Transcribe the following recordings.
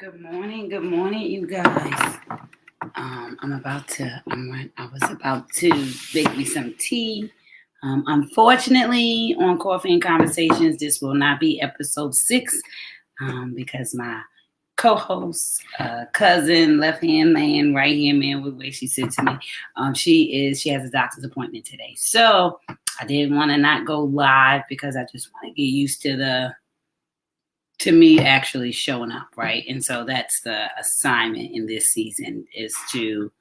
Good morning, you guys. I was about to make me some tea. Unfortunately, on Coffee and Conversations, this will not be episode 6 because my co-host, cousin, left hand man, right hand man, with way she said to me, she has a doctor's appointment today. So I didn't want to not go live because I just want to get used to me actually showing up, right? And so that's the assignment in this season is to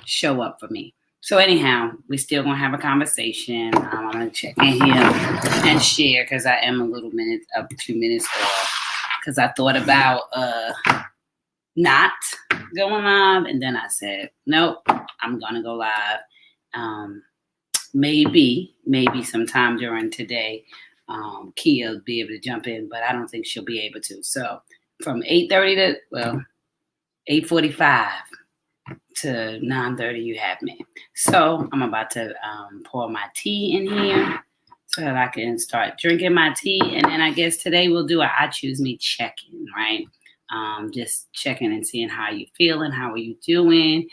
show up for me. So anyhow, we're still gonna have a conversation. I'm gonna check in here and share because I am a little minute up 2 minutes off because I thought about not going live and then I said nope, I'm gonna go live. Maybe sometime during today Kia will be able to jump in, but I don't think she'll be able to. So from 8:30 to 8:45 to 9:30, you have me. So I'm about to pour my tea in here so that I can start drinking my tea, and then I guess today we'll do a I choose me check-in, right? Just checking and seeing how you feeling, how are you doing,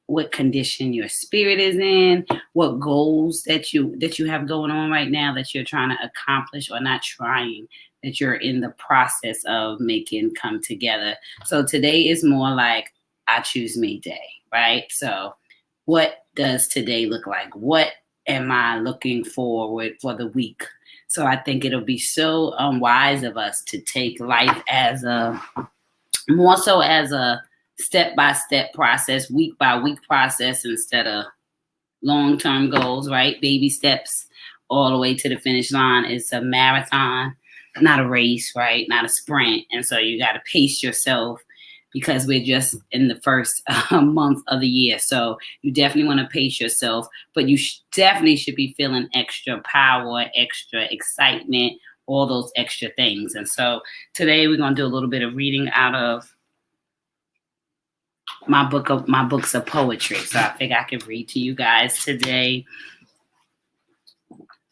what condition your spirit is in, what goals that you have going on right now that you're trying to accomplish or not trying, that you're in the process of making come together. So today is more like I choose me day, right? So what does today look like? What am I looking forward for the week? So I think it'll be so wise of us to take life as more so as a step-by-step process, week-by-week process instead of long-term goals, right? Baby steps all the way to the finish line. It's a marathon, not a race, right? Not a sprint. And so you got to pace yourself because we're just in the first month of the year. So you definitely want to pace yourself, but you definitely should be feeling extra power, extra excitement, all those extra things. And so today we're going to do a little bit of reading out of my books of poetry. So I think I can read to you guys today.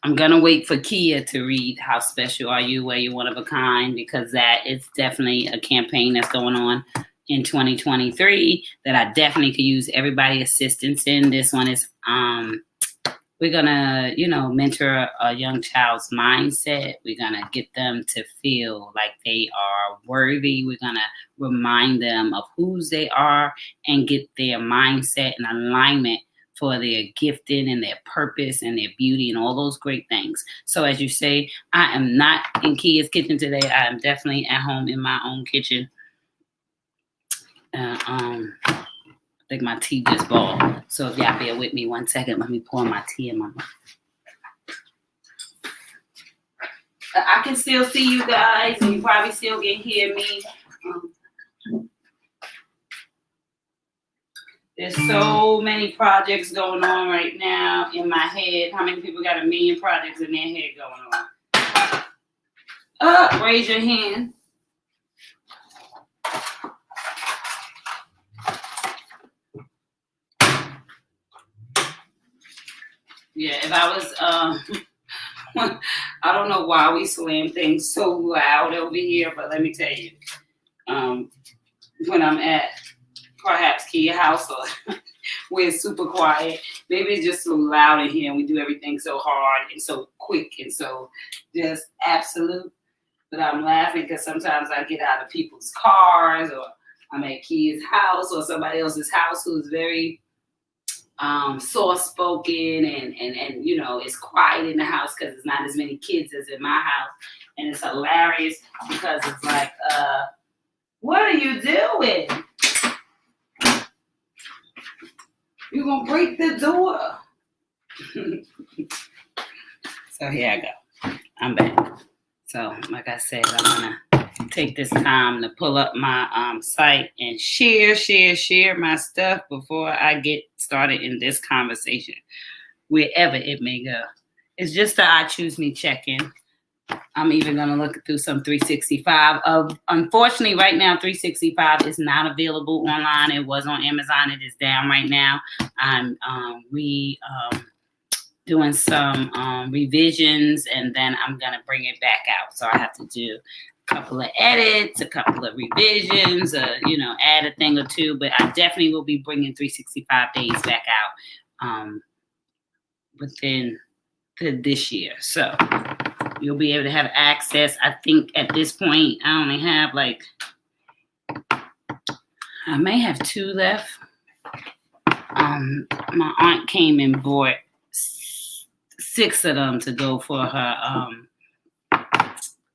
I'm gonna wait for Kia to read How Special Are You, Where You're One of a Kind, because that is definitely a campaign that's going on in 2023 that I definitely could use everybody's assistance in. This one is we're gonna, mentor a young child's mindset. We're gonna get them to feel like they are worthy. We're gonna remind them of whose they are and get their mindset and alignment for their gifting and their purpose and their beauty and all those great things. So as you say, I am not in Kia's kitchen today. I am definitely at home in my own kitchen. I think my tea just boiled. So if y'all bear with me 1 second, let me pour my tea in my mouth. I can still see you guys, and you probably still can hear me. There's so many projects going on right now in my head. How many people got a million projects in their head going on? Raise your hand. Yeah, if I was, I don't know why we slam things so loud over here, but let me tell you, when I'm at perhaps Kia house or where it's super quiet, maybe it's just so loud in here and we do everything so hard and so quick and so just absolute. But I'm laughing because sometimes I get out of people's cars or I'm at Kia's house or somebody else's house who's very soft-spoken and it's quiet in the house because there's not as many kids as in my house, and it's hilarious because it's like, what are you doing? You're gonna break the door. So here I go. I'm back. So like I said, I'm gonna take this time to pull up my site and share my stuff before I get started in this conversation, wherever it may go. It's just the I choose me check-in. I'm even going to look through some 365. Unfortunately, right now, 365 is not available online. It was on Amazon. It is down right now. I'm doing some revisions, and then I'm going to bring it back out. So I have to do couple of edits, a couple of revisions, add a thing or two. But I definitely will be bringing 365 days back out within this year. So you'll be able to have access. I think at this point, I only have I may have 2 left. My aunt came and bought 6 of them to go for her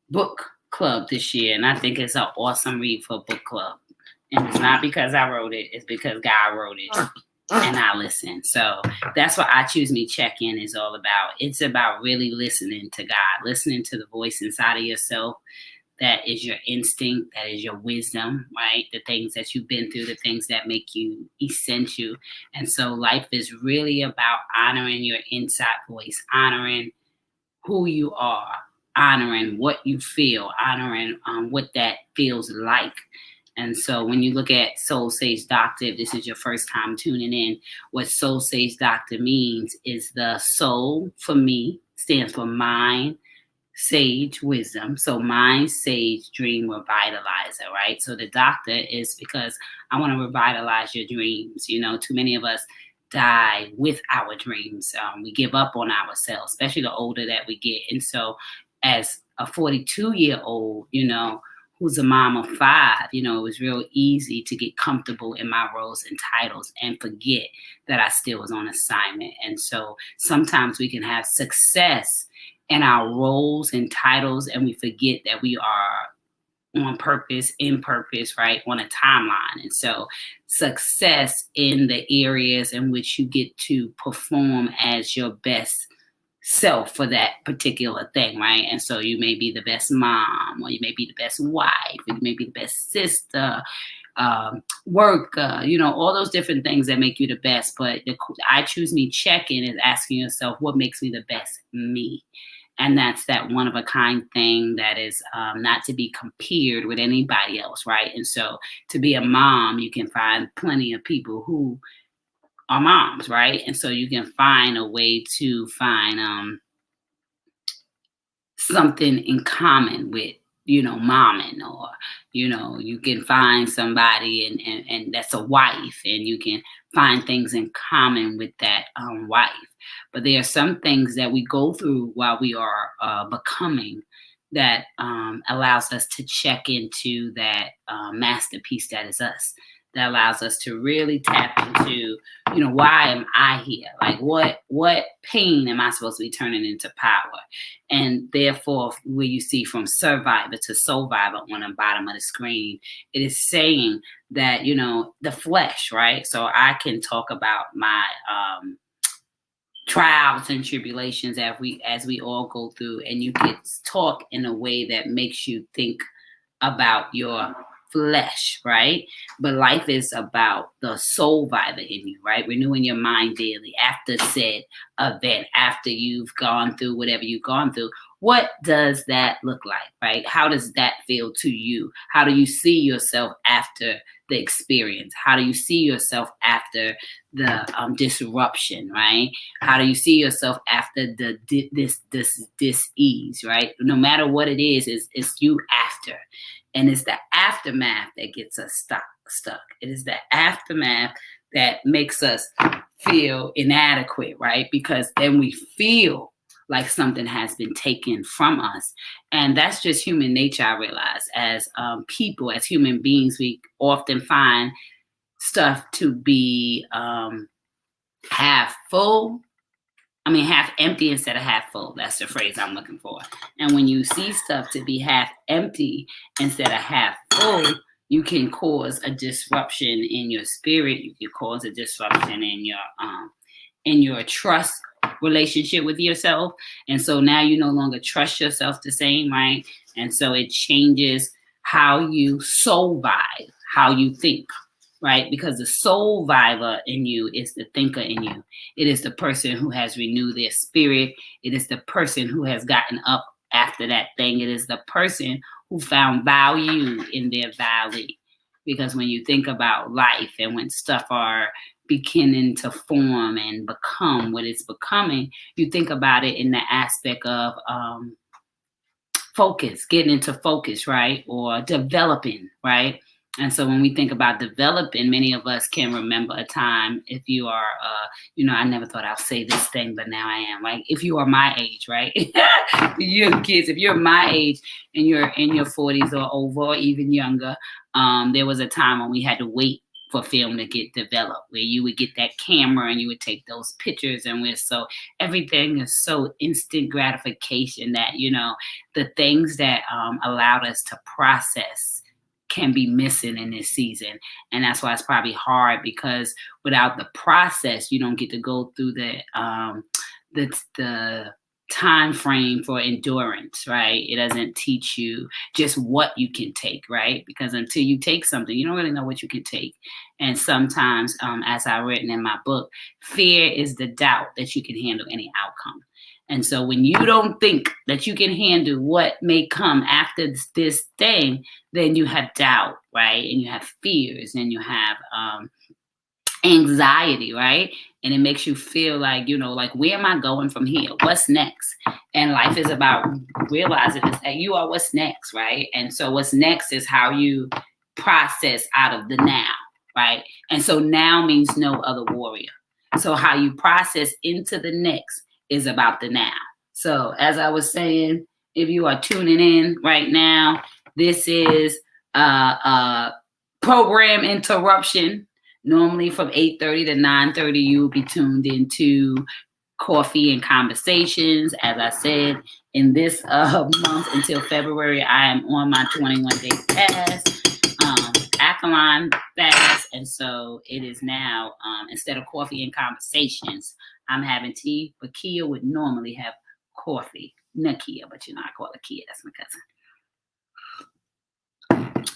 book club this year, and I think it's an awesome read for book club. And it's not because I wrote it; it's because God wrote it, and I listen. So that's what I Choose Me Check-In is all about. It's about really listening to God, listening to the voice inside of yourself. That is your instinct. That is your wisdom, right? The things that you've been through, the things that make you essential. And so life is really about honoring your inside voice, honoring who you are, honoring what you feel, honoring what that feels like. And so when you look at Soul Sage Doctor, if this is your first time tuning in, what Soul Sage Doctor means is the soul for me stands for mind, sage, wisdom. So mind, sage, dream, revitalizer, right? So the doctor is because I want to revitalize your dreams. Too many of us die with our dreams. We give up on ourselves, especially the older that we get. And so as a 42-year-old, who's a mom of 5, it was real easy to get comfortable in my roles and titles and forget that I still was on assignment. And so sometimes we can have success in our roles and titles, and we forget that we are on purpose, in purpose, right, on a timeline. And so success in the areas in which you get to perform as your best self for that particular thing, right? And so you may be the best mom, or you may be the best wife, or you may be the best sister, worker, all those different things that make you the best. But the I Choose Me Check-In is asking yourself, what makes me the best me? And that's that one-of-a-kind thing that is not to be compared with anybody else, right? And so to be a mom, you can find plenty of people who are moms, right? And so you can find a way to find something in common with, momming, or, you can find somebody and that's a wife, and you can find things in common with that wife. But there are some things that we go through while we are becoming that allows us to check into that masterpiece that is us. That allows us to really tap into, why am I here? Like what pain am I supposed to be turning into power? And therefore, where you see from survivor to survivor on the bottom of the screen, it is saying that, the flesh, right? So I can talk about my trials and tribulations as we all go through, and you can talk in a way that makes you think about your flesh, right? But life is about the survivor in you, right? Renewing your mind daily after said event, after you've gone through whatever you've gone through. What does that look like, right? How does that feel to you? How do you see yourself after the experience? How do you see yourself after the disruption, right? How do you see yourself after the dis-ease, right? No matter what it is, it's you after. And it's the aftermath that gets us stuck. It is the aftermath that makes us feel inadequate, right? Because then we feel like something has been taken from us. And that's just human nature, I realize. As people, as human beings, we often find stuff to be half empty instead of half full. That's the phrase I'm looking for. And when you see stuff to be half empty instead of half full, you can cause a disruption in your spirit. You can cause a disruption in your trust relationship with yourself. And so now you no longer trust yourself the same, right? And so it changes how you survive, how you think. Right? Because the survivor in you is the thinker in you. It is the person who has renewed their spirit. It is the person who has gotten up after that thing. It is the person who found value in their valley. Because when you think about life and when stuff are beginning to form and become what it's becoming, you think about it in the aspect of focus, getting into focus, right? Or developing, right? And so when we think about developing, many of us can remember a time if you are, I never thought I'd say this thing, but now I am, right? If you are my age, right? You kids, if you're my age and you're in your 40s or over or even younger, there was a time when we had to wait for film to get developed, where you would get that camera and you would take those pictures, and we're so everything is so instant gratification that the things that allowed us to process can be missing in this season. And that's why it's probably hard, because without the process, you don't get to go through the time frame for endurance, right? It doesn't teach you just what you can take, right? Because until you take something, you don't really know what you can take. And sometimes, as I've written in my book, fear is the doubt that you can handle any outcome. And so when you don't think that you can handle what may come after this thing, then you have doubt, right? And you have fears, and you have anxiety, right? And it makes you feel like, like, where am I going from here? What's next? And life is about realizing that you are what's next, right? And so what's next is how you process out of the now, right? And so now means no other warrior. So how you process into the next is about the now. So as I was saying, if you are tuning in right now, this is program interruption. Normally from 8:30 to 9:30, you will be tuned into Coffee and Conversations. As I said, in this month until February, I am on my 21-day fast, alkaline fast. And so it is now, instead of Coffee and Conversations, I'm having tea. But Kia would normally have coffee. Nakia, but I call her Kia. That's my cousin.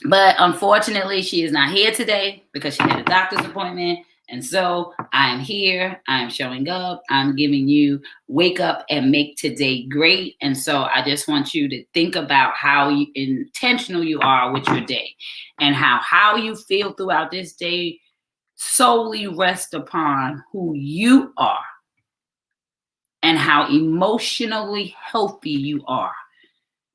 But unfortunately, she is not here today because she had a doctor's appointment. And so I am here. I am showing up. I'm giving you wake up and make today great. And so I just want you to think about how intentional you are with your day, and how you feel throughout this day solely rests upon who you are and how emotionally healthy you are,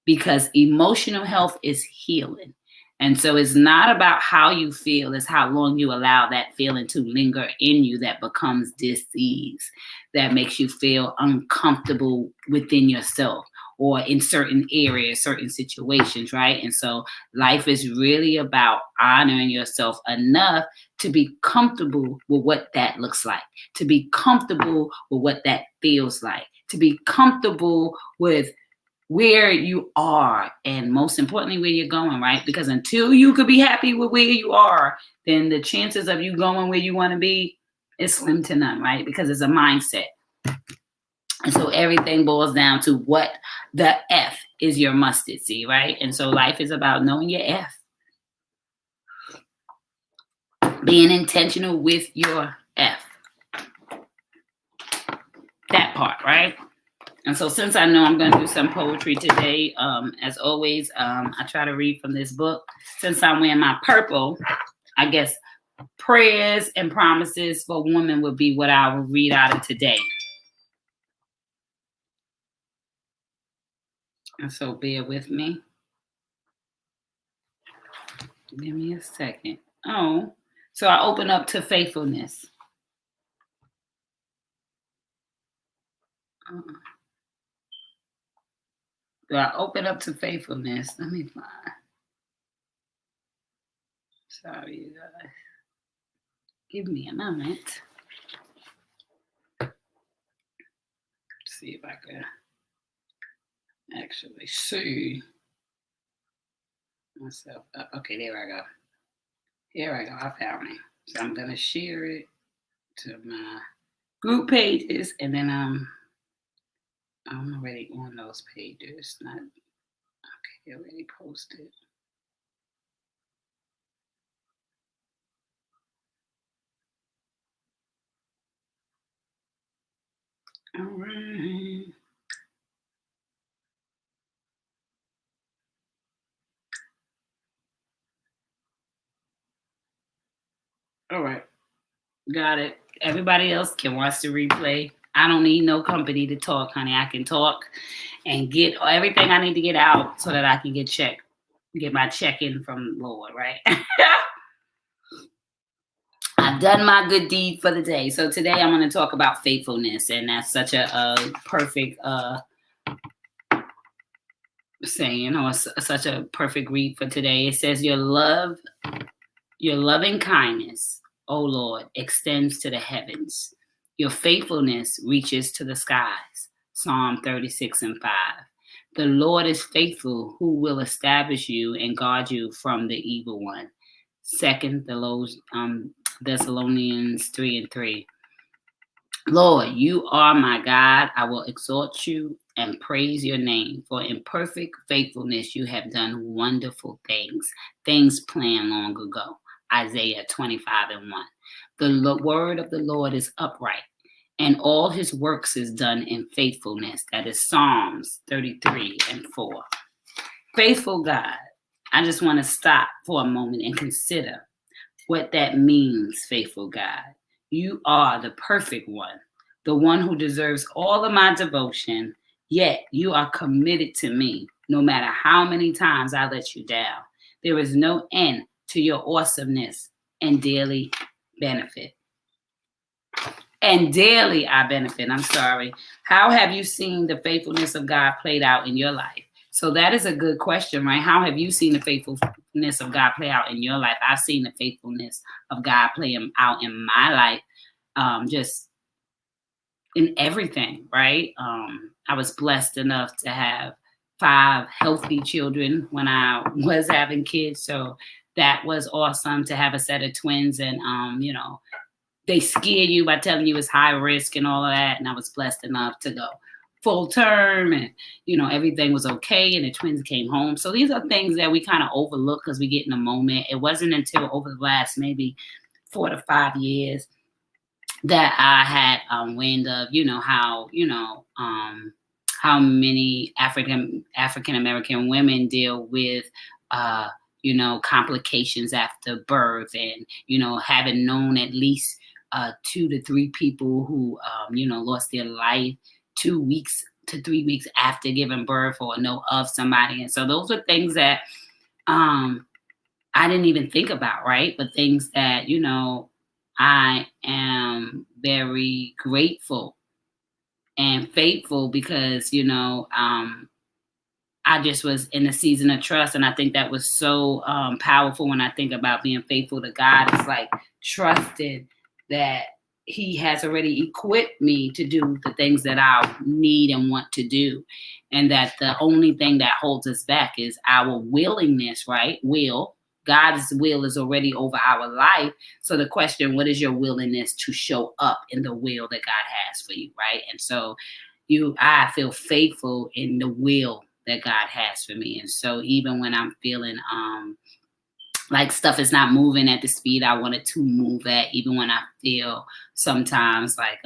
because emotional health is healing. And so it's not about how you feel, it's how long you allow that feeling to linger in you that becomes disease, that makes you feel uncomfortable within yourself or in certain areas, certain situations, right? And so life is really about honoring yourself enough to be comfortable with what that looks like, to be comfortable with what that feels like, to be comfortable with where you are, and most importantly, where you're going, right? Because until you could be happy with where you are, then the chances of you going where you want to be is slim to none, right? Because it's a mindset. And so everything boils down to what the F is your mustard seed, right? And so life is about knowing your F, being intentional with your F. That part, right? And so since I know I'm going to do some poetry today, as always, I try to read from this book. Since I'm wearing my purple, I guess prayers and promises for women would be what I will read out of today. And so bear with me. Give me a second. Oh, so I open up to faithfulness. Do I open up to faithfulness? Let me find. Sorry, you guys. Give me a moment. Let's see if I can actually see myself. Okay, there I go. Here I go. I found it. So I'm going to share it to my group pages, and then I'm already on those pages. Not okay. Already posted. All right. All right. Got it. Everybody else can watch the replay I don't need no company to talk, honey. I can talk and get everything I need to get out so that I can get my check in from Lord, right? I've done my good deed for the day. So today I'm going to talk about faithfulness, and that's such a perfect saying, or such a perfect read for today. It says, your loving kindness, O Lord, extends to the heavens. Your faithfulness reaches to the skies. Psalm 36:5. The Lord is faithful, who will establish you and guard you from the evil one. Second Thessalonians 3:3. Lord, you are my God. I will exalt you and praise your name. For in perfect faithfulness you have done wonderful things planned long ago. Isaiah 25:1. The word of the Lord is upright, and all his works is done in faithfulness. That is Psalms 33:4. Faithful God. I just want to stop for a moment and consider what that means, faithful God. You are the perfect one, the one who deserves all of my devotion, yet you are committed to me no matter how many times I let you down. There is no end to your awesomeness and daily benefit. And daily I benefit. I'm sorry. How have you seen the faithfulness of God played out in your life? So that is a good question, right? How have you seen the faithfulness of God play out in your life? I've seen the faithfulness of God play out in my life, just in everything, right? I was blessed enough to have 5 healthy children when I was having kids. So that was awesome to have a set of twins, and they scare you by telling you it's high risk and all of that. And I was blessed enough to go full term, and everything was okay, and the twins came home. So these are things that we kind of overlook because we get in a moment. It wasn't until over the last maybe 4 to 5 years that I had wind of how many African American women deal with complications after birth, and having known at least 2 to 3 people who lost their life 2 weeks to 3 weeks after giving birth, or know of somebody. And so those are things that I didn't even think about, right? But things that I am very grateful and faithful because I just was in a season of trust. And I think that was so powerful when I think about being faithful to God. It's like trusted that he has already equipped me to do the things that I need and want to do. And that the only thing that holds us back is our willingness, right? God's will is already over our life. So the question, what is your willingness to show up in the will that God has for you, right? And so I feel faithful in the will that God has for me. And so even when I'm feeling like stuff is not moving at the speed I want it to move at, even when I feel sometimes like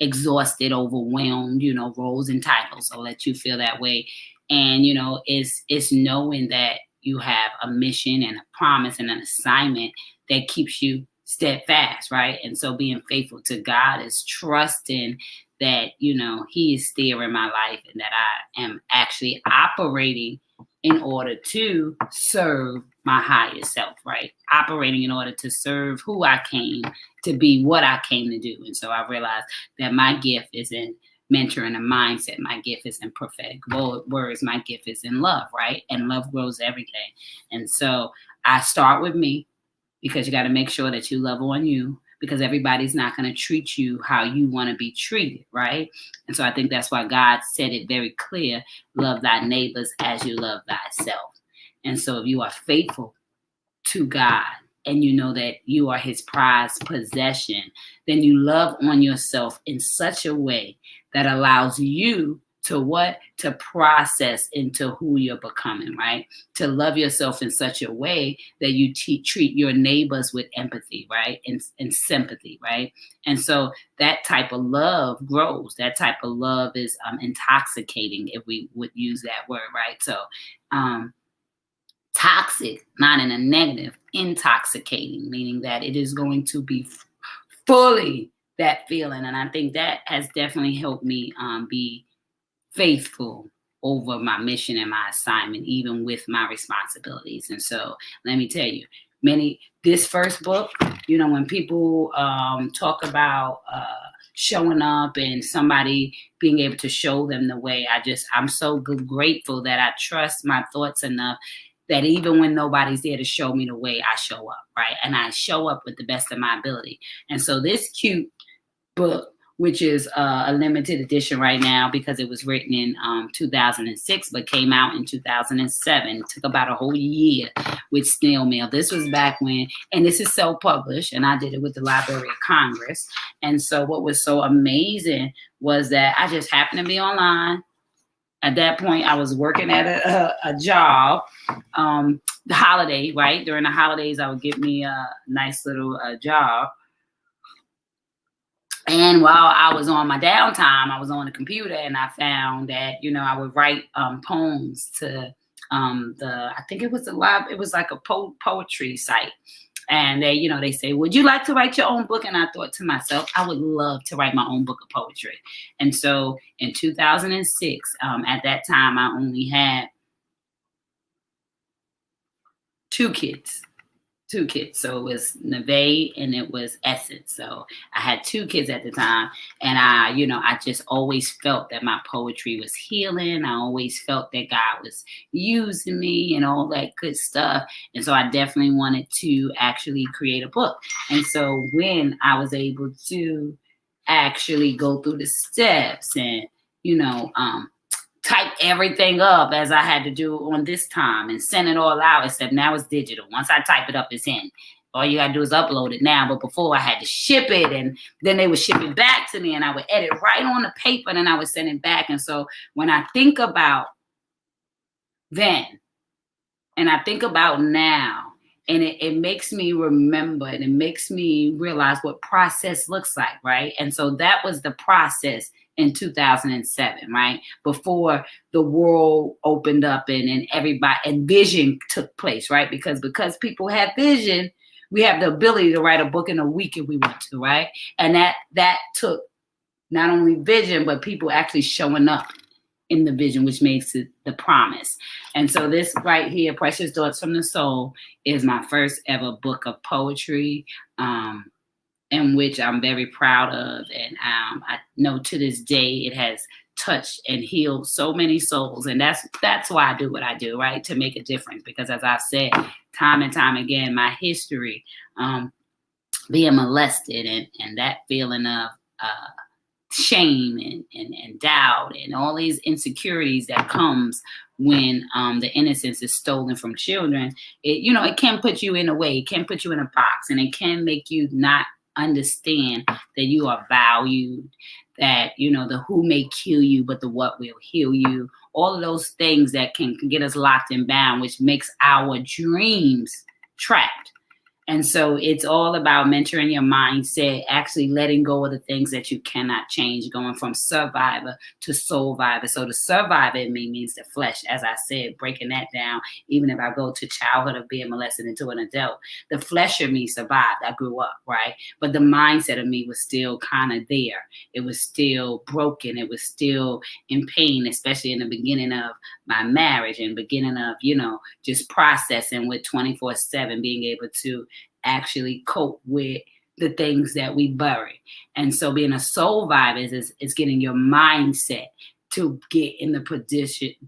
exhausted, overwhelmed, roles and titles will let you feel that way. And it's knowing that you have a mission and a promise and an assignment that keeps you steadfast, right? And so being faithful to God is trusting that he is there in my life, and that I am actually operating in order to serve my higher self, right? Operating in order to serve who I came to be, what I came to do. And so I realized that my gift is in mentoring and mindset. My gift is in prophetic words. My gift is in love, right? And love grows everything. And so I start with me, because you got to make sure that you love on you, because everybody's not going to treat you how you want to be treated, right? And so I think that's why God said it very clear: love thy neighbors as you love thyself. And so if you are faithful to God and you know that you are his prized possession, then you love on yourself in such a way that allows you to process into who you're becoming, right? To love yourself in such a way that you treat your neighbors with empathy, right? And sympathy, right? And so that type of love grows. That type of love is intoxicating, if we would use that word, right? So toxic, not in a negative, intoxicating, meaning that it is going to be fully that feeling. And I think that has definitely helped me be faithful over my mission and my assignment, even with my responsibilities. And so let me tell you, this first book, when people talk about showing up and somebody being able to show them the way, I'm so grateful that I trust my thoughts enough that even when nobody's there to show me the way, I show up, right? And I show up with the best of my ability. And so this cute book, which is a limited edition right now because it was written in 2006, but came out in 2007. It took about a whole year with snail mail. This was back when, and this is self-published, and I did it with the Library of Congress. And so what was so amazing was that I just happened to be online. At that point, I was working at a job, the holiday, right? During the holidays, I would get me a nice little job. And while I was on my downtime, I was on the computer, and I found that, I would write poems to I think it was it was like a poetry site. And they say, would you like to write your own book? And I thought to myself, I would love to write my own book of poetry. And so in 2006, at that time, I only had two kids. So it was Neve and it was Essence. So I had two kids at the time. And I just always felt that my poetry was healing. I always felt that God was using me and all that good stuff. And so I definitely wanted to actually create a book. And so when I was able to actually go through the steps and, type everything up as I had to do on this time and send it all out, except now it's digital. Once I type it up, it's in. All you gotta do is upload it now. But before I had to ship it, and then they would ship it back to me, and I would edit right on the paper, and then I would send it back. And so when I think about then, and I think about now, and it makes me remember, and it makes me realize what process looks like, right? And so that was the process in 2007, right? Before the world opened up and everybody, and vision took place, right? Because people have vision, we have the ability to write a book in a week if we want to, right? And that took not only vision, but people actually showing up in the vision, which makes it the promise. And so this right here, Precious Thoughts from the Soul, is my first ever book of poetry, in which I'm very proud of. And I know to this day it has touched and healed so many souls. And that's why I do what I do, right? To make a difference. Because as I've said time and time again, my history, being molested and that feeling of shame and doubt and all these insecurities that comes when the innocence is stolen from children, it can put you in a way, it can put you in a box, and it can make you not understand that you are valued, that the who may kill you but the what will heal you, all of those things that can get us locked and bound, which makes our dreams trapped. And so it's all about mentoring your mindset, actually letting go of the things that you cannot change, going from survivor to soulvivor. So the survivor in me means the flesh, as I said, breaking that down. Even if I go to childhood of being molested into an adult, the flesh of me survived. I grew up, right? But the mindset of me was still kind of there. It was still broken. It was still in pain, especially in the beginning of my marriage and beginning of, just processing with 24/7, being able to actually cope with the things that we bury. And so being a soul vibe is getting your mindset to get in the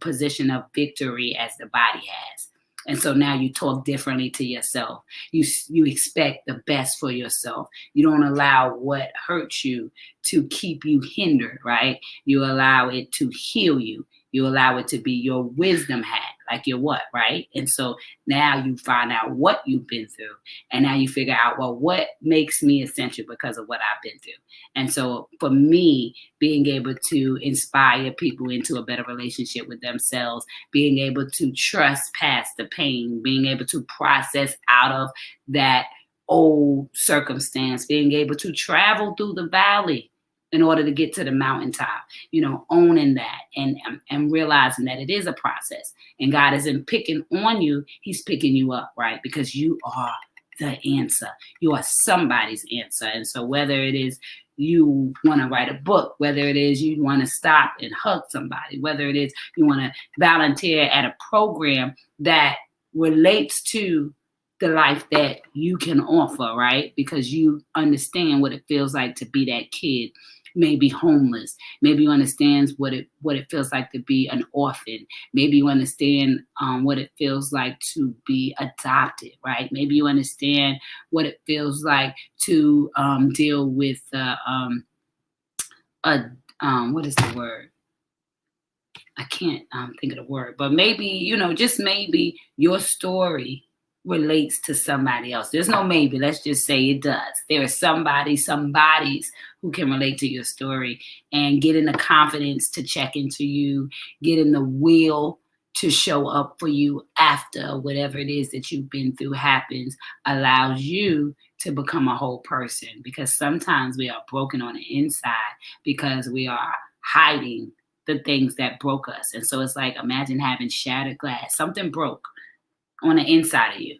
position of victory as the body has. And so now you talk differently to yourself. You expect the best for yourself. You don't allow what hurts you to keep you hindered, right? You allow it to heal you. You allow it to be your wisdom hat, like your what, right? And so now you find out what you've been through. And now you figure out, well, what makes me essential because of what I've been through. And so for me, being able to inspire people into a better relationship with themselves, being able to trust past the pain, being able to process out of that old circumstance, being able to travel through the valley in order to get to the mountaintop, owning that and realizing that it is a process, and God isn't picking on you, he's picking you up, right? Because you are the answer. You are somebody's answer. And so whether it is, you want to write a book, whether it is you want to stop and hug somebody, whether it is you want to volunteer at a program that relates to the life that you can offer, right? Because you understand what it feels like to be that kid, maybe homeless. Maybe you understand what it feels like to be an orphan. Maybe you understand what it feels like to be adopted, right? Maybe you understand what it feels like to deal with what is the word? I can't think of the word, but maybe, just maybe your story relates to somebody else. There's no maybe, let's just say it does. There is somebodies who can relate to your story and getting the confidence to check into you, getting the will to show up for you after whatever it is that you've been through happens, allows you to become a whole person. Because sometimes we are broken on the inside because we are hiding the things that broke us. And so it's like, imagine having shattered glass. Something broke on the inside of you.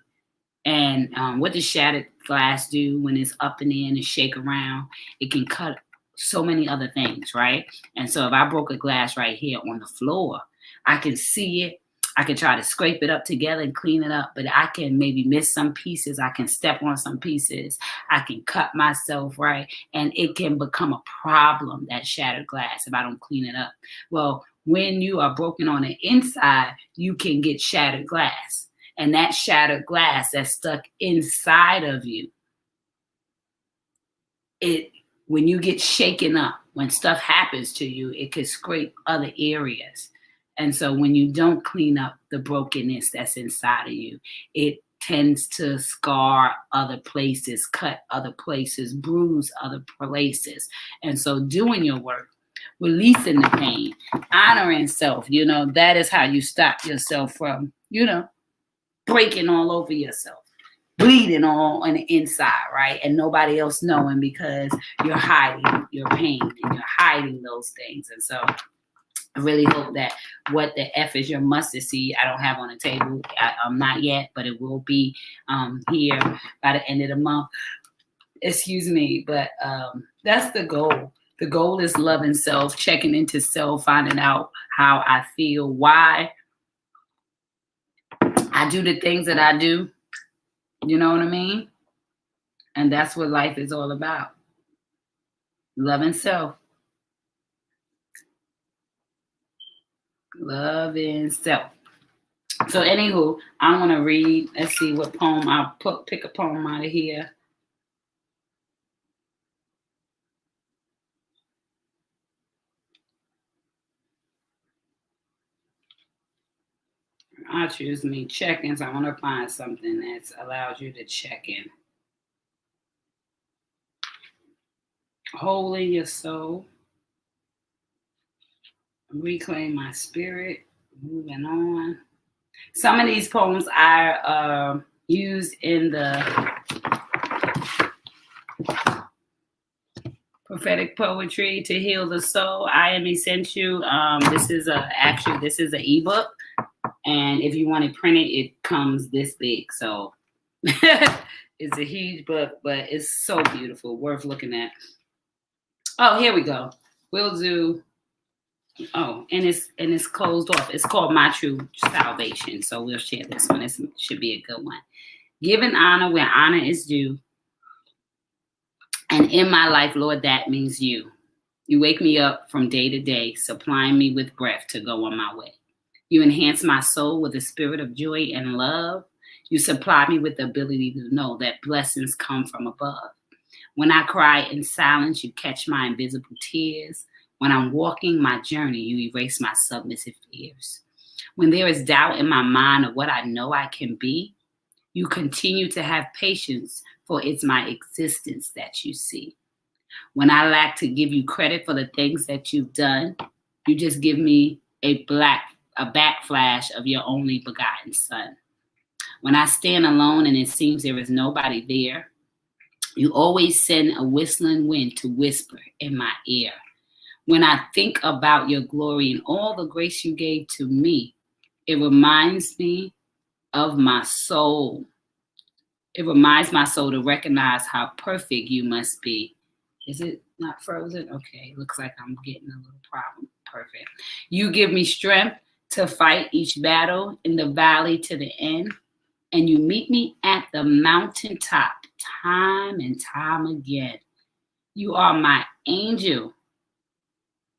And what does shattered glass do when it's up in the air and shake around? It can cut so many other things, right? And so if I broke a glass right here on the floor, I can see it. I can try to scrape it up together and clean it up, but I can maybe miss some pieces. I can step on some pieces. I can cut myself, right? And it can become a problem, that shattered glass, if I don't clean it up. Well, when you are broken on the inside, you can get shattered glass. And that shattered glass that's stuck inside of you, when you get shaken up, when stuff happens to you, it can scrape other areas. And so when you don't clean up the brokenness that's inside of you, it tends to scar other places, cut other places, bruise other places. And so doing your work, releasing the pain, honoring self, that is how you stop yourself from, breaking all over yourself, bleeding all on the inside, right? And nobody else knowing because you're hiding your pain and you're hiding those things. And so I really hope that what the F is your mustard seed. I don't have on the table. I'm not yet, but it will be here by the end of the month. Excuse me. But that's the goal. The goal is loving self, checking into self, finding out how I feel, why I do the things that I do. You know what I mean? And that's what life is all about. Loving self. Loving self. So anywho, I want to read. Let's see what poem I'll pick a poem out of here. I'll choose me check-ins. I want to find something that allows you to check in. Holding your soul. Reclaim my spirit. Moving on. Some of these poems are used in the prophetic poetry to heal the soul. I Am Essential. This is an ebook, and if you want it printed, it comes this big. So it's a huge book, but it's so beautiful, worth looking at. Oh, here we go. We'll do. Oh, and it's closed off. It's called My True Salvation. So we'll share this one. This should be a good one. Giving honor where honor is due. And in my life, Lord, that means you. You wake me up from day to day, supplying me with breath to go on my way. You enhance my soul with a spirit of joy and love. You supply me with the ability to know that blessings come from above. When I cry in silence, you catch my invisible tears. When I'm walking my journey, you erase my submissive fears. When there is doubt in my mind of what I know I can be, you continue to have patience, for it's my existence that you see. When I lack to give you credit for the things that you've done, you just give me a backflash of your only begotten Son. When I stand alone and it seems there is nobody there, you always send a whistling wind to whisper in my ear. When I think about your glory and all the grace you gave to me, it reminds me of my soul. It reminds my soul to recognize how perfect you must be. Is it Not frozen? Okay, looks like I'm getting a little problem. Perfect. You give me strength to fight each battle in the valley to the end, and you meet me at the mountaintop time and time again. You are my angel,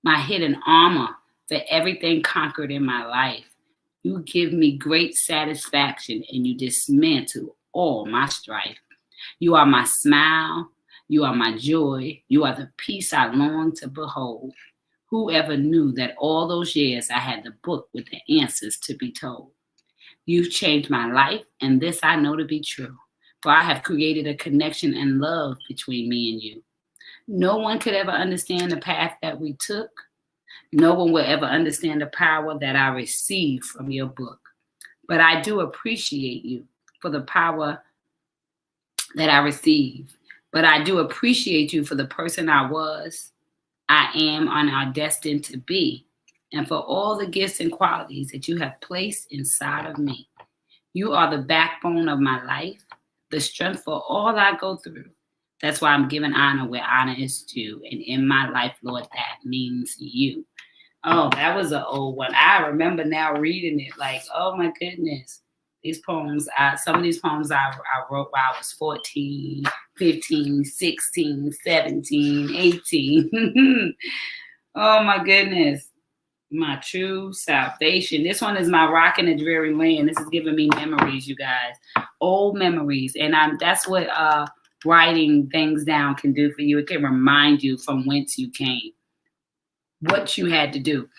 my hidden armor for everything conquered in my life. You give me great satisfaction and you dismantle all my strife. You are my smile. You are my joy. You are the peace I long to behold. Whoever knew that all those years I had the book with the answers to be told? You've changed my life, and this I know to be true. For I have created a connection and love between me and you. No one could ever understand the path that we took. No one will ever understand the power that I received from your book. But I do appreciate you for the power that I received. But I do appreciate you for the person I was, I am, and are destined to be, and for all the gifts and qualities that you have placed inside of me. You are the backbone of my life, the strength for all I go through. That's why I'm giving honor where honor is due. And in my life, Lord, that means you. Oh, that was an old one. I remember now reading it like, oh my goodness. These poems, some of these poems I wrote while I was 14, 15, 16, 17, 18. Oh my goodness. My true salvation. This one is my rock in a dreary land. This is giving me memories, you guys. Old memories. And that's what writing things down can do for you. It can remind you from whence you came, what you had to do.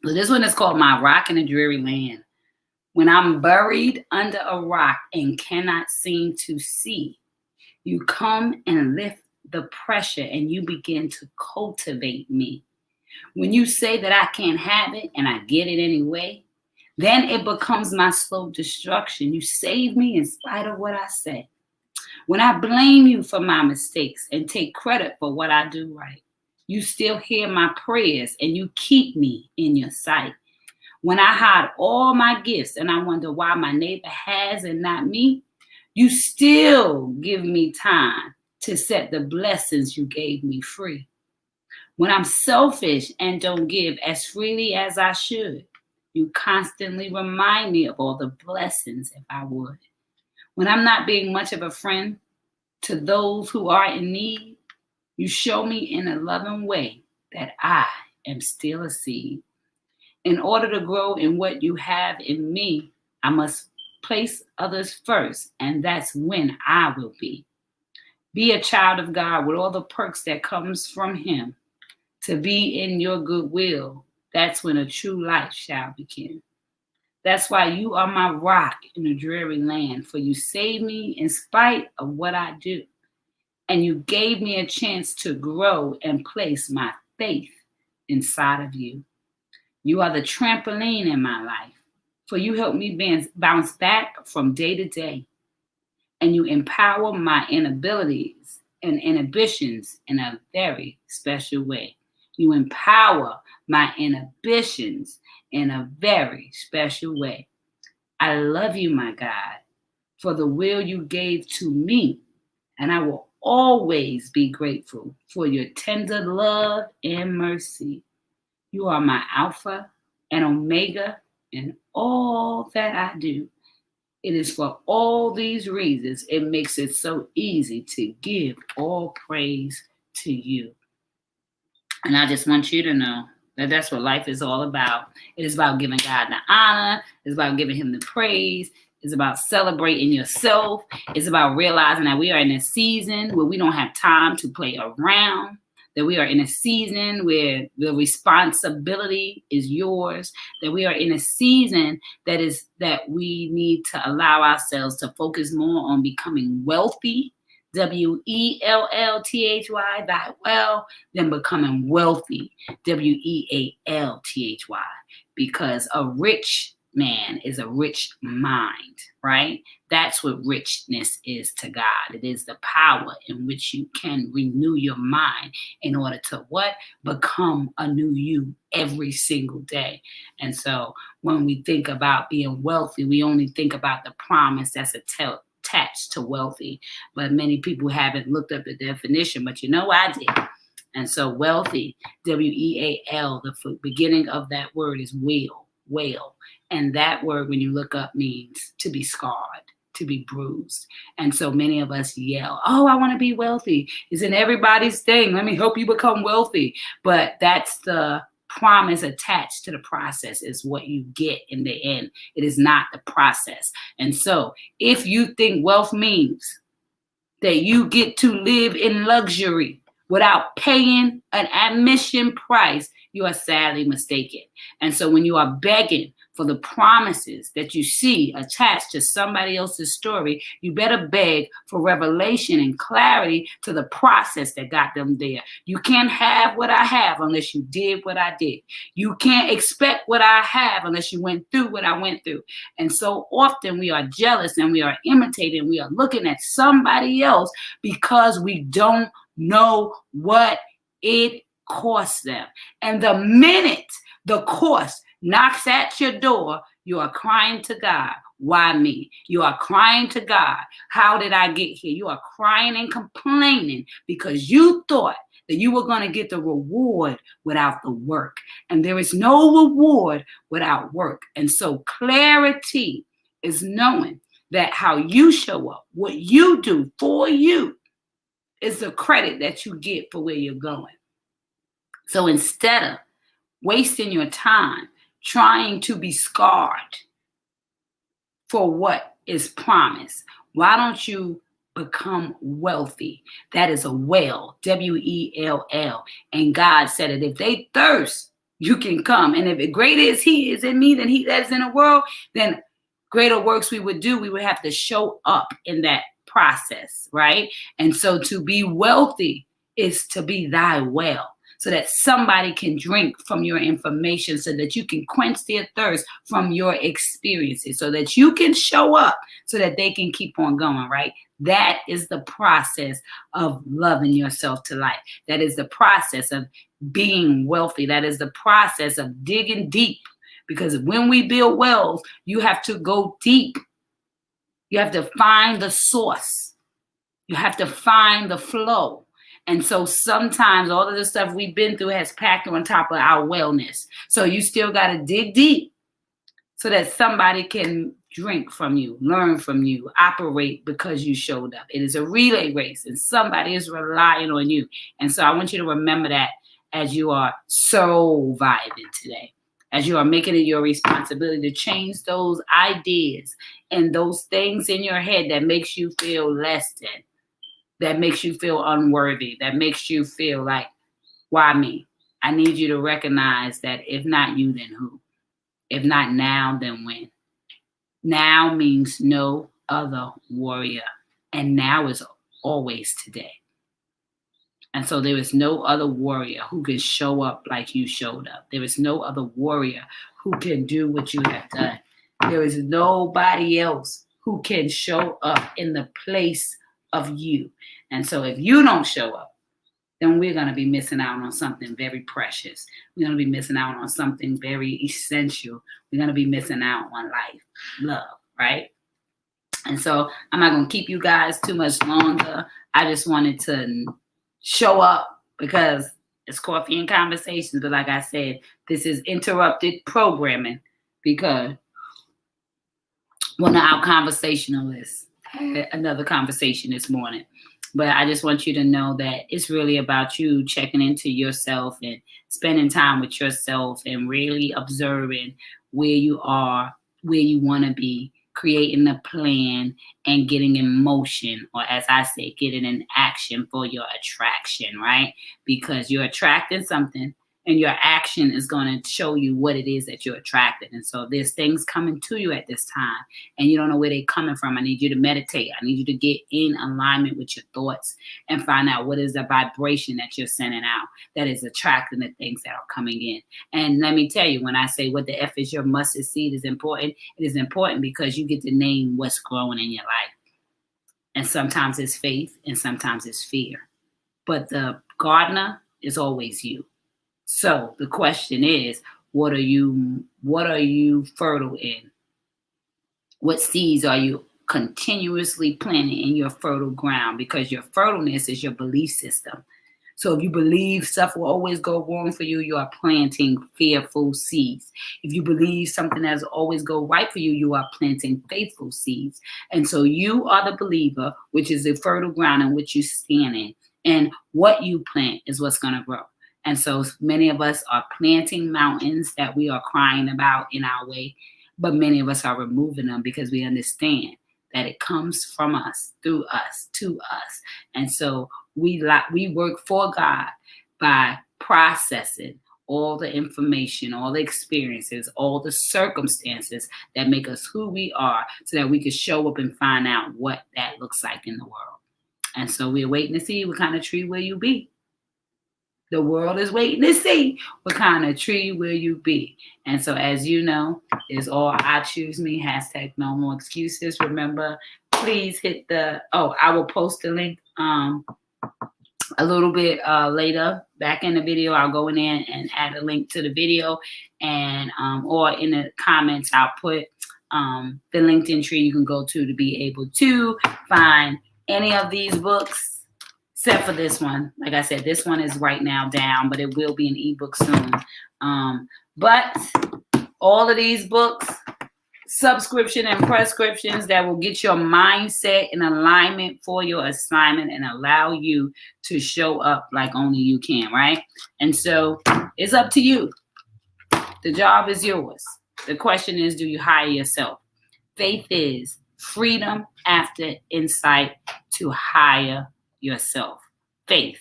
So this one is called My Rock in a Dreary Land. When I'm buried under a rock and cannot seem to see, you come and lift the pressure and you begin to cultivate me. When you say that I can't have it and I get it anyway, then it becomes my slow destruction. You save me in spite of what I say. When I blame you for my mistakes and take credit for what I do right, you still hear my prayers and you keep me in your sight. When I hide all my gifts and I wonder why my neighbor has and not me, you still give me time to set the blessings you gave me free. When I'm selfish and don't give as freely as I should, you constantly remind me of all the blessings if I would. When I'm not being much of a friend to those who are in need, you show me in a loving way that I am still a seed. In order to grow in what you have in me, I must place others first, and that's when I will be. Be a child of God with all the perks that comes from him. To be in your goodwill, that's when a true life shall begin. That's why you are my rock in a dreary land, for you saved me in spite of what I do. And you gave me a chance to grow and place my faith inside of you. You are the trampoline in my life, for you help me bounce back from day to day. And you empower my inabilities and inhibitions in a very special way. You empower my inhibitions in a very special way. I love you, my God, for the will you gave to me, and I will always be grateful for your tender love and mercy. You are my Alpha and Omega in all that I do. It is for all these reasons it makes it so easy to give all praise to you. And I just want you to know that that's what life is all about. It is about giving God the honor. It's about giving him the praise. It's about celebrating yourself. It's about realizing that we are in a season where we don't have time to play around, that we are in a season where the responsibility is yours, that we are in a season that we need to allow ourselves to focus more on becoming wealthy, WELLTHY, that well, than becoming wealthy, WEALTHY, because a rich man is a rich mind, right? That's what richness is to God. It is the power in which you can renew your mind in order to what? Become a new you every single day. And so when we think about being wealthy, we only think about the promise that's attached to wealthy, but many people haven't looked up the definition. But you know I did. And so wealthy, W-E-A-L, the beginning of that word is wail. And that word, when you look up, means to be scarred, to be bruised. And so many of us yell, oh, I want to be wealthy. It's in everybody's thing. Let me help you become wealthy. But that's the promise attached to the process, is what you get in the end. It is not the process. And so if you think wealth means that you get to live in luxury without paying an admission price, you are sadly mistaken. And so when you are begging for the promises that you see attached to somebody else's story, you better beg for revelation and clarity to the process that got them there. You can't have what I have unless you did what I did. You can't expect what I have unless you went through what I went through. And so often we are jealous and we are imitating, we are looking at somebody else because we don't know what it costs them. And the minute the cost knocks at your door, you are crying to God, why me? You are crying to God, how did I get here? You are crying and complaining because you thought that you were going to get the reward without the work. And there is no reward without work. And so clarity is knowing that how you show up, what you do for you, is the credit that you get for where you're going. So instead of wasting your time trying to be scarred for what is promised, why don't you become wealthy? That is a well, W-E-L-L. And God said that if they thirst, you can come. And if greater is he is in me than he that is in the world, then greater works we would do. We would have to show up in that process, right? And so to be wealthy is to be thy well, so that somebody can drink from your information, so that you can quench their thirst from your experiences, so that you can show up, so that they can keep on going, right? That is the process of loving yourself to life. That is the process of being wealthy. That is the process of digging deep. Because when we build wells, you have to go deep. You have to find the source. You have to find the flow. And so sometimes all of the stuff we've been through has packed on top of our wellness. So you still got to dig deep so that somebody can drink from you, learn from you, operate because you showed up. It is a relay race and somebody is relying on you. And so I want you to remember that as you are surviving today, as you are making it your responsibility to change those ideas and those things in your head that makes you feel less than, that makes you feel unworthy, that makes you feel like, why me? I need you to recognize that if not you, then who? If not now, then when? Now means no other warrior. And now is always today. And so there is no other warrior who can show up like you showed up. There is no other warrior who can do what you have done. There is nobody else who can show up in the place of you. And so if you don't show up, then we're going to be missing out on something very precious. We're going to be missing out on something very essential. We're going to be missing out on life, love, right? And so I'm not going to keep you guys too much longer. I just wanted to show up because it's Coffee and Conversations. But like I said, this is interrupted programming because one of our conversationalists had another conversation this morning. But I just want you to know that it's really about you checking into yourself and spending time with yourself and really observing where you are, where you want to be, creating a plan and getting in motion, or as I say, getting in action for your attraction, right? Because you're attracting something and your action is going to show you what it is that you're attracting. And so there's things coming to you at this time and you don't know where they're coming from. I need you to meditate. I need you to get in alignment with your thoughts and find out what is the vibration that you're sending out that is attracting the things that are coming in. And let me tell you, when I say what the F is your mustard seed is important, it is important because you get to name what's growing in your life. And sometimes it's faith and sometimes it's fear. But the gardener is always you. So the question is, what are you fertile in? What seeds are you continuously planting in your fertile ground? Because your fertileness is your belief system. So if you believe stuff will always go wrong for you, you are planting fearful seeds. If you believe something has always go right for you, you are planting faithful seeds. And so you are the believer, which is the fertile ground in which you stand in. And what you plant is what's going to grow. And so many of us are planting mountains that we are crying about in our way, but many of us are removing them because we understand that it comes from us, through us, to us. And so we work for God by processing all the information, all the experiences, all the circumstances that make us who we are so that we can show up and find out what that looks like in the world. And so we're waiting to see what kind of tree will you be. The world is waiting to see what kind of tree will you be. And so, as you know, is all I choose me. Hashtag no more excuses. Remember, please hit I will post the link a little bit later back in the video. I'll go in there and add a link to the video, and or in the comments I'll put the LinkedIn tree you can go to be able to find any of these books. Except for this one. Like I said, this one is right now down, but it will be an ebook soon. But all of these books, subscription and prescriptions that will get your mindset in alignment for your assignment and allow you to show up like only you can, right? And so it's up to you. The job is yours. The question is, do you hire yourself? Faith is freedom after insight to hire yourself. Faith.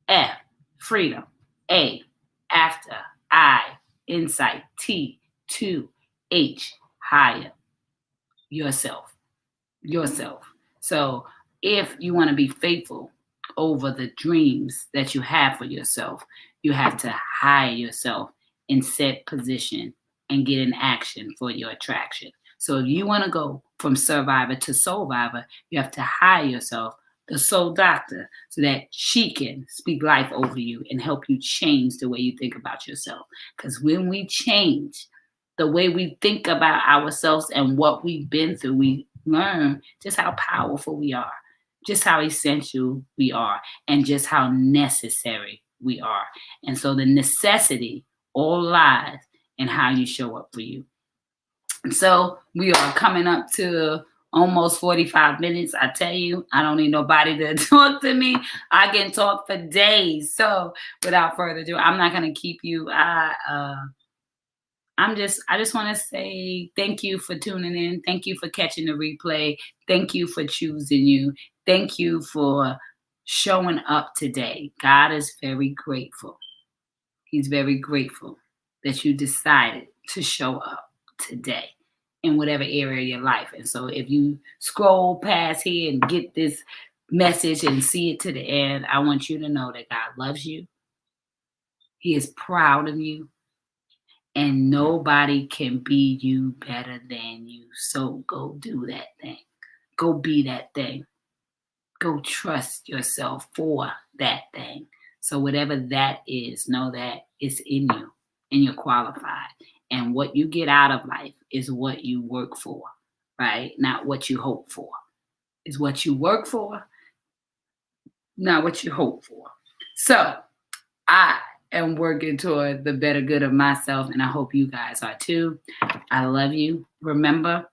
F, freedom. A, after. I, insight. T, to. H, hire yourself. So if you want to be faithful over the dreams that you have for yourself, you have to hire yourself in set position and get in action for your attraction. So if you want to go from survivor to soulvivor, you have to hire yourself, the soul doctor, so that she can speak life over you and help you change the way you think about yourself. Because when we change the way we think about ourselves and what we've been through, we learn just how powerful we are, just how essential we are, and just how necessary we are. And so the necessity all lies in how you show up for you. And so we are coming up to almost 45 minutes. I tell you, I don't need nobody to talk to me. I can talk for days. So without further ado, I'm not going to keep you. I just want to say thank you for tuning in. Thank you for catching the replay. Thank you for choosing you. Thank you for showing up today. God is very grateful. He's very grateful that you decided to show up today in whatever area of your life. And so if you scroll past here and get this message and see it to the end, I want you to know that God loves you. He is proud of you. And nobody can be you better than you. So go do that thing. Go be that thing. Go trust yourself for that thing. So whatever that is, know that it's in you and you're qualified. And what you get out of life is what you work for, right? Not what you hope for. It's what you work for, not what you hope for. So I am working toward the better good of myself, and I hope you guys are too. I love you. Remember,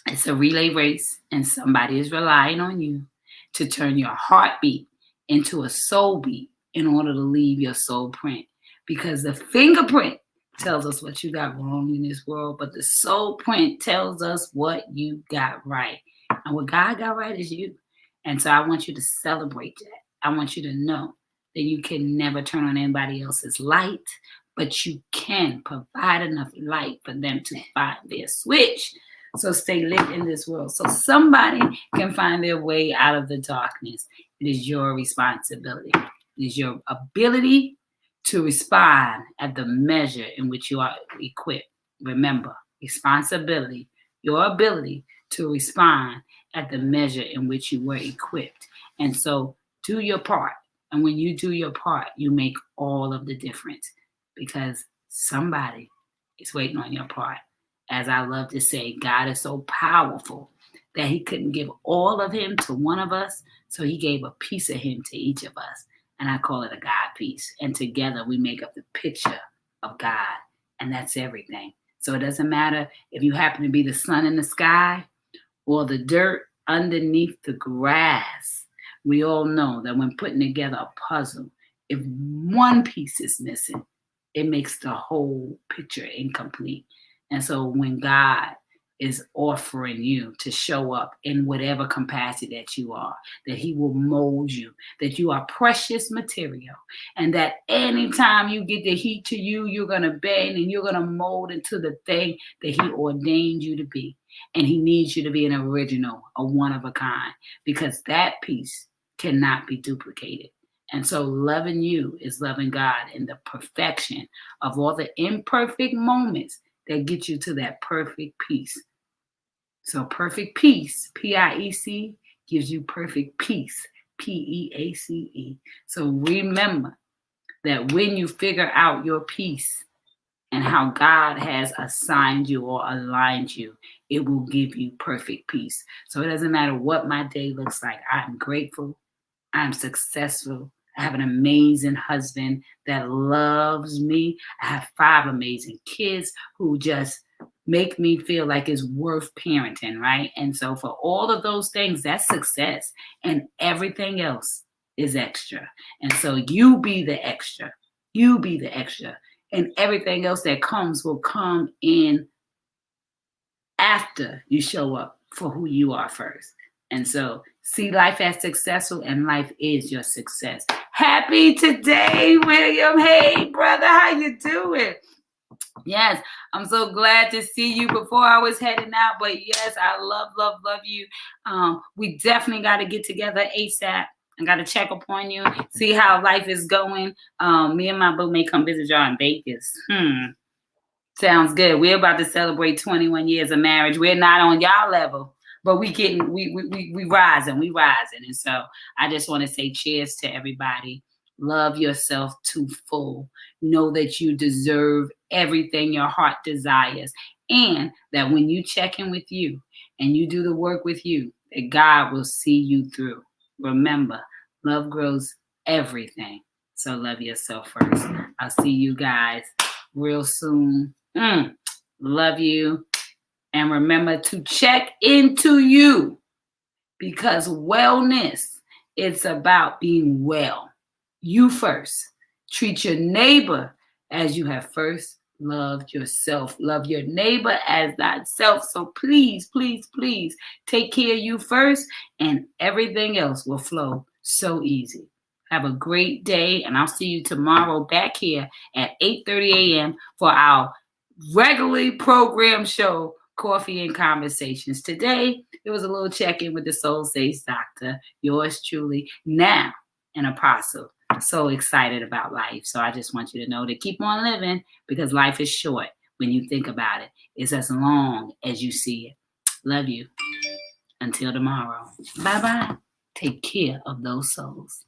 it's a relay race, and somebody is relying on you to turn your heartbeat into a soul beat in order to leave your soul print. Because the fingerprint tells us what you got wrong in this world, but the soul print tells us what you got right. And what God got right is you. And so I want you to celebrate that. I want you to know that you can never turn on anybody else's light, but you can provide enough light for them to find their switch. So stay lit in this world so somebody can find their way out of the darkness. It is your responsibility. It is your ability to respond at the measure in which you are equipped. Remember, responsibility, your ability to respond at the measure in which you were equipped. And so do your part. And when you do your part, you make all of the difference because somebody is waiting on your part. As I love to say, God is so powerful that he couldn't give all of him to one of us, so he gave a piece of him to each of us. And I call it a God piece. And together we make up the picture of God. And that's everything. So it doesn't matter if you happen to be the sun in the sky or the dirt underneath the grass. We all know that when putting together a puzzle, if one piece is missing, it makes the whole picture incomplete. And so when God is offering you to show up in whatever capacity that you are, that he will mold you, that you are precious material, and that anytime you get the heat to you, you're going to bend and you're going to mold into the thing that he ordained you to be. And he needs you to be an original, a one of a kind, because that piece cannot be duplicated. And so loving you is loving God in the perfection of all the imperfect moments that get you to that perfect peace. So perfect peace, P-I-E-C, gives you perfect peace, P-E-A-C-E. So remember that when you figure out your peace and how God has assigned you or aligned you, it will give you perfect peace. So it doesn't matter what my day looks like. I'm grateful. I'm successful. I have an amazing husband that loves me. I have 5 amazing kids who just make me feel like it's worth parenting, right? And so for all of those things, that's success. And everything else is extra. And so you be the extra. You be the extra. And everything else that comes will come in after you show up for who you are first. And so see life as successful, and life is your success. Happy today, William. Hey, brother, how you doing? Yes, I'm so glad to see you. Before I was heading out, but yes, I love you. We definitely got to get together ASAP. I got to check up on you, see how life is going. Me and my boo may come visit y'all in Vegas. Sounds good. We're about to celebrate 21 years of marriage. We're not on y'all level, but we rising. And so I just want to say cheers to everybody. Love yourself to full. Know that you deserve everything your heart desires. And that when you check in with you and you do the work with you, that God will see you through. Remember, love grows everything. So love yourself first. I'll see you guys real soon. Love you. And remember to check into you, because wellness, it's about being well. You first. Treat your neighbor as you have first loved yourself. Love your neighbor as thyself. So please, please, please take care of you first, and everything else will flow so easy. Have a great day, and I'll see you tomorrow back here at 8:30 a.m. for our regularly programmed show, Coffee and Conversations. Today, it was a little check-in with the Soul Says Doctor, yours truly, now an apostle. So excited about life. So I just want you to know to keep on living, because life is short when you think about it. It's as long as you see it. Love you. Until tomorrow. Bye-bye. Take care of those souls.